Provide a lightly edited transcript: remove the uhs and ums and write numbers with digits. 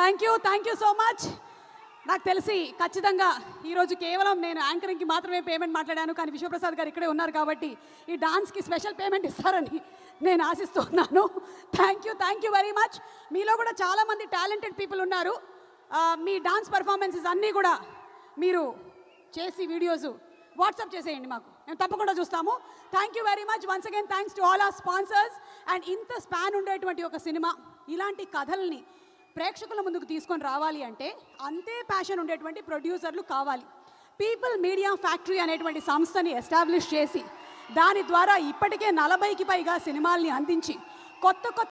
Thank you so much. నాకు తెలిసి ఖచ్చితంగా ఈరోజు కేవలం నేను యాంకరింగ్కి మాత్రమే పేమెంట్ మాట్లాడాను, కానీ విశ్వప్రసాద్ గారు ఇక్కడే ఉన్నారు కాబట్టి ఈ డాన్స్కి స్పెషల్ పేమెంట్ ఇస్తారని నేను ఆశిస్తున్నాను. Thank you very much. మీలో కూడా చాలామంది టాలెంటెడ్ పీపుల్ ఉన్నారు. మీ డాన్స్ పర్ఫార్మెన్సెస్ అన్నీ కూడా మీరు చేసి వీడియోస్ వాట్సాప్ చేసేయండి, మాకు మేము తప్పకుండా చూస్తాము. Thank you very much. Once again thanks to all are sponsors. And ఇంత స్పాన్ ఉండేటువంటి ఒక సినిమా, ఇలాంటి కథల్ని ప్రేక్షకుల ముందుకు తీసుకొని రావాలి అంటే అంతే ప్యాషన్ ఉండేటువంటి ప్రొడ్యూసర్లు కావాలి. పీపుల్ మీడియా ఫ్యాక్టరీ అనేటువంటి సంస్థని ఎస్టాబ్లిష్ చేసి దాని ద్వారా ఇప్పటికే 40కి పైగా సినిమాల్ని అందించి కొత్త